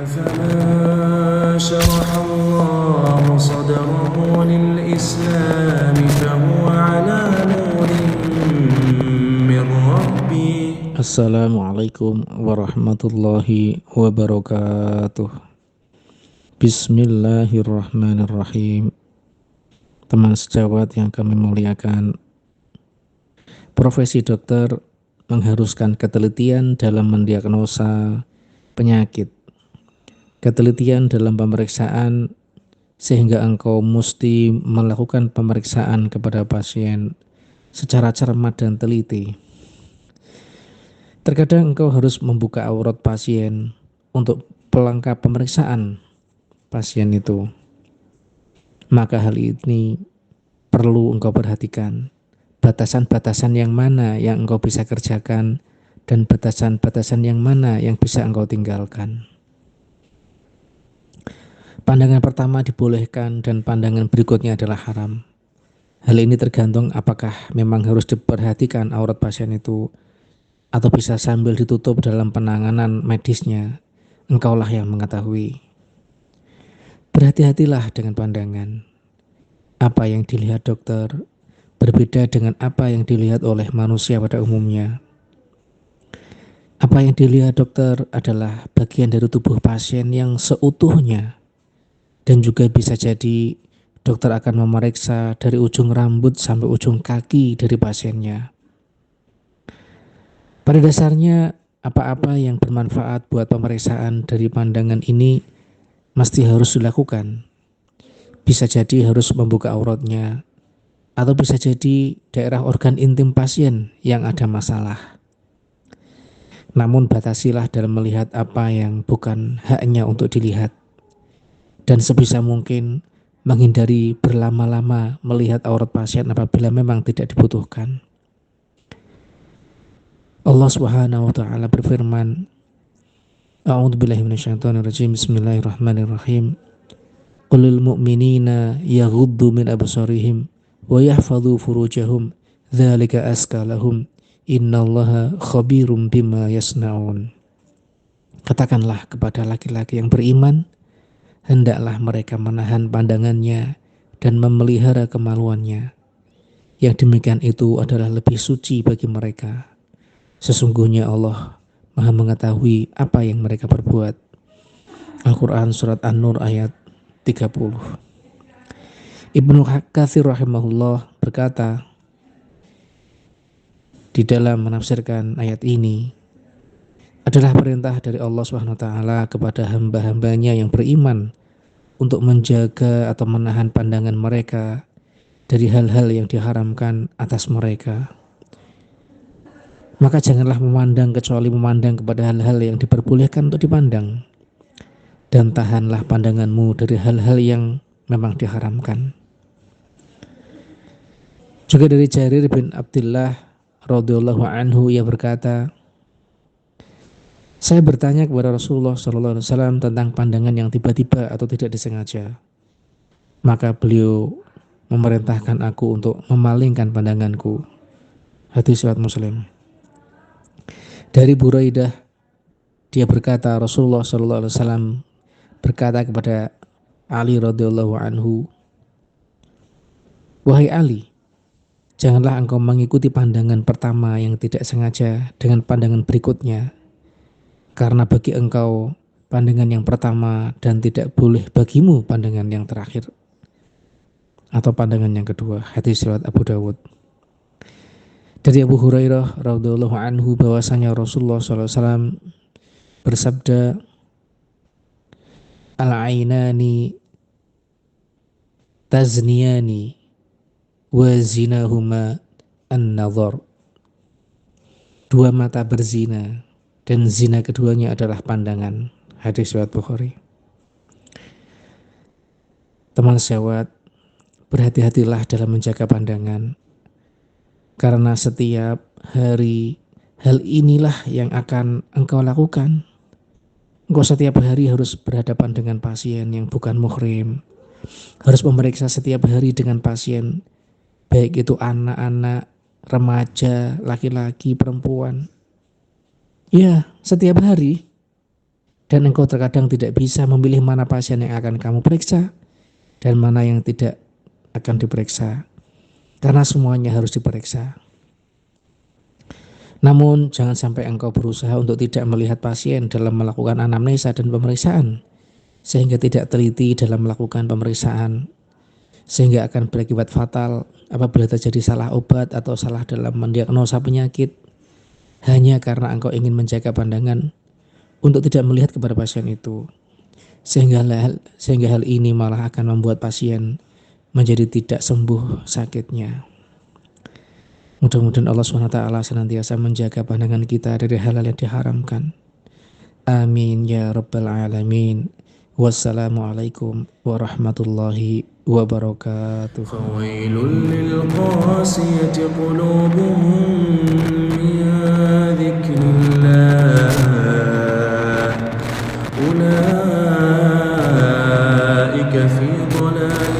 فمن شرح الله صدره للإسلام فهو على نور من ربه. Assalamualaikum warahmatullahi wabarakatuh. Bismillahirrahmanirrahim. Teman sejawat yang kami muliakan, profesi dokter mengharuskan ketelitian dalam mendiagnosa penyakit, ketelitian dalam pemeriksaan, sehingga engkau mesti melakukan pemeriksaan kepada pasien secara cermat dan teliti. Terkadang engkau harus membuka aurat pasien untuk pelengkap pemeriksaan pasien itu. Maka hal ini perlu engkau perhatikan. Batasan-batasan yang mana yang engkau bisa kerjakan dan batasan-batasan yang mana yang bisa engkau tinggalkan. Pandangan pertama dibolehkan dan pandangan berikutnya adalah haram. Hal ini tergantung apakah memang harus diperhatikan aurat pasien itu atau bisa sambil ditutup dalam penanganan medisnya. Engkaulah yang mengetahui. Berhati-hatilah dengan pandangan. Apa yang dilihat dokter berbeda dengan apa yang dilihat oleh manusia pada umumnya. Apa yang dilihat dokter adalah bagian dari tubuh pasien yang seutuhnya. Dan juga bisa jadi dokter akan memeriksa dari ujung rambut sampai ujung kaki dari pasiennya. Pada dasarnya, apa-apa yang bermanfaat buat pemeriksaan dari pandangan ini mesti harus dilakukan. Bisa jadi harus membuka auratnya, atau bisa jadi daerah organ intim pasien yang ada masalah. Namun batasilah dalam melihat apa yang bukan haknya untuk dilihat. Dan sebisa mungkin menghindari berlama-lama melihat aurat pasien apabila memang tidak dibutuhkan. Allah Subhanahu wa taala berfirman, A'udzubillahi minasyaitonirrajim. Bismillahirrahmanirrahim. Qul lil mu'minina yaghuddu min absarihim wa yahfadhu furujahum dzalika azka lahum innallaha khabirum bima yasnaun. Katakanlah kepada laki-laki yang beriman, hendaklah mereka menahan pandangannya dan memelihara kemaluannya. Yang demikian itu adalah lebih suci bagi mereka. Sesungguhnya Allah Maha mengetahui apa yang mereka perbuat. Al-Quran Surat An-Nur ayat 30. Ibnu Katsir rahimahullah berkata di dalam menafsirkan ayat ini, adalah perintah dari Allah SWT kepada hamba-hambanya yang beriman untuk menjaga atau menahan pandangan mereka dari hal-hal yang diharamkan atas mereka. Maka janganlah memandang kecuali memandang kepada hal-hal yang diperbolehkan untuk dipandang. Dan tahanlah pandanganmu dari hal-hal yang memang diharamkan. Juga dari Jarir bin Abdullah radhiyallahu anhu ia berkata, saya bertanya kepada Rasulullah SAW tentang pandangan yang tiba-tiba atau tidak disengaja. Maka beliau memerintahkan aku untuk memalingkan pandanganku. Hadis riwayat Muslim. Dari Buraidah, dia berkata, Rasulullah SAW berkata kepada Ali radhiyallahu anhu, wahai Ali, janganlah engkau mengikuti pandangan pertama yang tidak sengaja dengan pandangan berikutnya. Karena bagi engkau pandangan yang pertama dan tidak boleh bagimu pandangan yang terakhir atau pandangan yang kedua. Hadis riwayat Abu Dawud. Dari Abu Hurairah radhiyallahu anhu bahwasanya Rasulullah SAW bersabda, al-ainani tazniyani wa zinahuma an-nazar. Dua mata berzina dan zina keduanya adalah pandangan. Hadis riwayat Bukhari. Teman sejawat, berhati-hatilah dalam menjaga pandangan, karena setiap hari hal inilah yang akan engkau lakukan. Engkau setiap hari harus berhadapan dengan pasien yang bukan muhrim, harus memeriksa setiap hari dengan pasien, baik itu anak-anak, remaja, laki-laki, perempuan. Ya, setiap hari. Dan engkau terkadang tidak bisa memilih mana pasien yang akan kamu periksa dan mana yang tidak akan diperiksa, karena semuanya harus diperiksa. Namun jangan sampai engkau berusaha untuk tidak melihat pasien dalam melakukan anamnesa dan pemeriksaan, sehingga tidak teliti dalam melakukan pemeriksaan, sehingga akan berakibat fatal apabila terjadi salah obat atau salah dalam mendiagnosa penyakit, hanya karena engkau ingin menjaga pandangan untuk tidak melihat kepada pasien itu, sehingga hal ini malah akan membuat pasien menjadi tidak sembuh sakitnya. Mudah-mudahan Allah SWT senantiasa menjaga pandangan kita dari hal-hal yang diharamkan. Amin ya rabbal alamin. Wassalamualaikum warahmatullahi wabarakatuh. فويل للقاسية قلوبهم من ذكر الله أولئك في ضلال